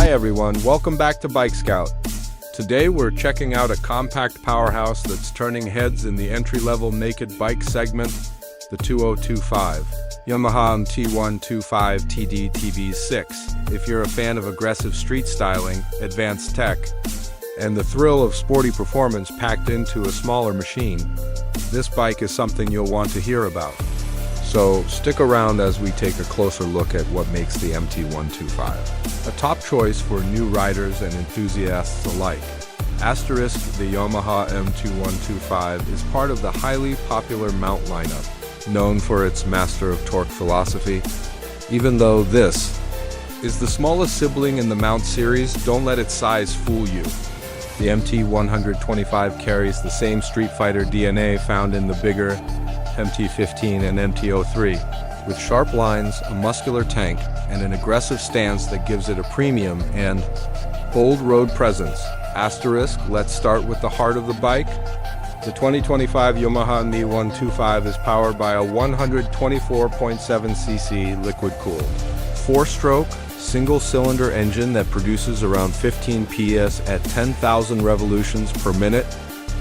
Hi everyone, welcome back to Bike Scout. Today we're checking out a compact powerhouse that's turning heads in the entry-level naked bike segment, the 2025 Yamaha MT-125 TDT BS6. If you're a fan of aggressive street styling, advanced tech, and the thrill of sporty performance packed into a smaller machine, this bike is something you'll want to hear about. So stick around as we take a closer look at what makes the MT-125 a top choice for new riders and enthusiasts alike. Asterisk, the Yamaha MT-125 is part of the highly popular mount lineup, known for its master of torque philosophy. Even though this is the smallest sibling in the mount series, don't let its size fool you. The MT-125 carries the same Streetfighter DNA found in the bigger MT-15 and MT-03, with sharp lines, a muscular tank, and an aggressive stance that gives it a premium and bold road presence. Asterisk, let's start with the heart of the bike. The 2025 Yamaha MT-125 is powered by a 124.7cc liquid-cooled, 4-stroke, single-cylinder engine that produces around 15 PS at 10,000 revolutions per minute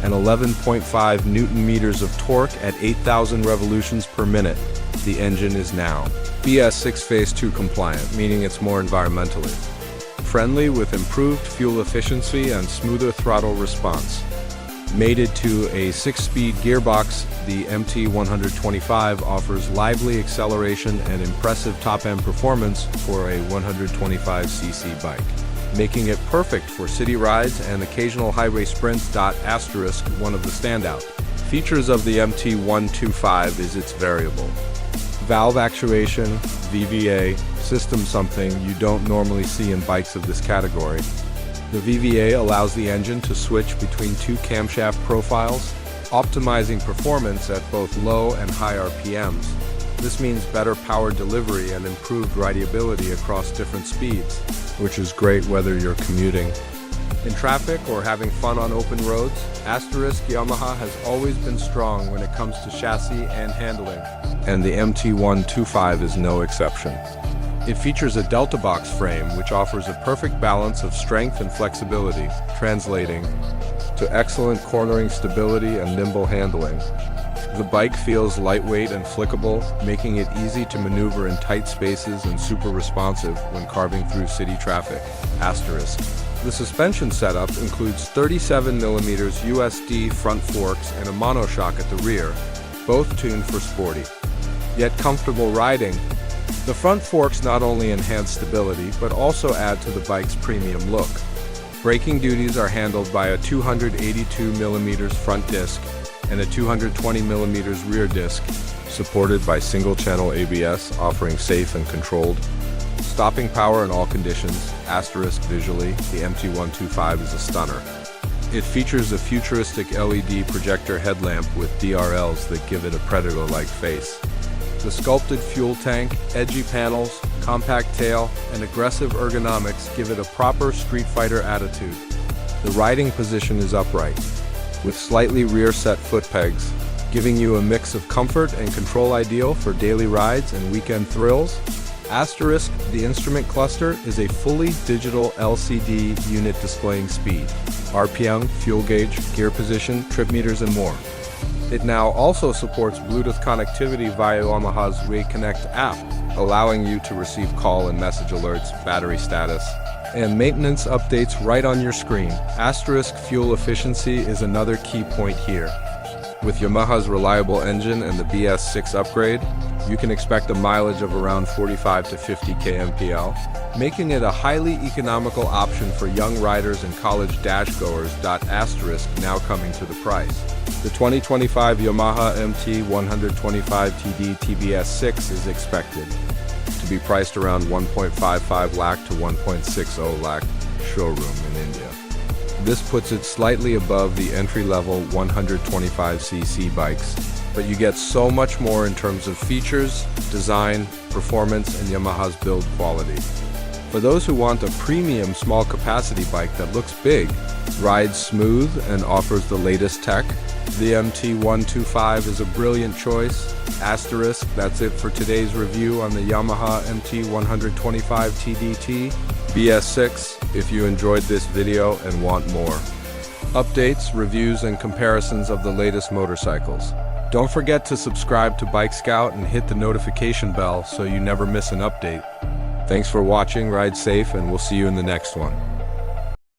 and 11.5 Newton-meters of torque at 8,000 revolutions per minute. The engine is now BS6 Phase 2 compliant, meaning it's more environmentally friendly with improved fuel efficiency and smoother throttle response. Mated to a 6-speed gearbox, the MT-125 offers lively acceleration and impressive top-end performance for a 125cc bike, making it perfect for city rides and occasional highway sprints. Asterisk, one of the standout features of the MT-125 is its variable valve actuation, VVA, system, something you don't normally see in bikes of this category. The VVA allows the engine to switch between two camshaft profiles, optimizing performance at both low and high RPMs. This means better power delivery and improved rideability across different speeds, which is great whether you're commuting in traffic or having fun on open roads. Asterisk, Yamaha has always been strong when it comes to chassis and handling, and the MT-125 is no exception. It features a Delta Box frame which offers a perfect balance of strength and flexibility, translating to excellent cornering stability and nimble handling. The bike feels lightweight and flickable, making it easy to maneuver in tight spaces and super responsive when carving through city traffic. Asterisk. The suspension setup includes 37mm USD front forks and a monoshock at the rear, both tuned for sporty, yet comfortable riding. The front forks not only enhance stability, but also add to the bike's premium look. Braking duties are handled by a 282mm front disc and a 220mm rear disc, supported by single-channel ABS, offering safe and controlled stopping power in all conditions. Asterisk, visually, the MT-125 is a stunner. It features a futuristic LED projector headlamp with DRLs that give it a Predator-like face. The sculpted fuel tank, edgy panels, compact tail, and aggressive ergonomics give it a proper Streetfighter attitude. The riding position is upright, with slightly rear-set foot pegs, giving you a mix of comfort and control ideal for daily rides and weekend thrills. Asterisk, the instrument cluster is a fully digital LCD unit displaying speed, RPM, fuel gauge, gear position, trip meters, and more. It now also supports Bluetooth connectivity via Yamaha's WeConnect app, allowing you to receive call and message alerts, battery status, and maintenance updates right on your screen. Asterisk, fuel efficiency is another key point here. With Yamaha's reliable engine and the BS6 upgrade, you can expect a mileage of around 45 to 50 kmpl, making it a highly economical option for young riders and college dash-goers. Asterisk, now coming to the price. The 2025 Yamaha MT-125 TDT BS6 is expected to be priced around 1.55 lakh to 1.60 lakh showroom in India. This puts it slightly above the entry-level 125cc bikes, but you get so much more in terms of features, design, performance, and Yamaha's build quality. For those who want a premium small capacity bike that looks big, rides smooth, and offers the latest tech, the MT-125 is a brilliant choice. Asterisk, that's it for today's review on the Yamaha MT-125 TDT BS6 if you enjoyed this video and want more updates, reviews, and comparisons of the latest motorcycles. Don't forget to subscribe to Bike Scout and hit the notification bell so you never miss an update. Thanks for watching, ride safe, and we'll see you in the next one.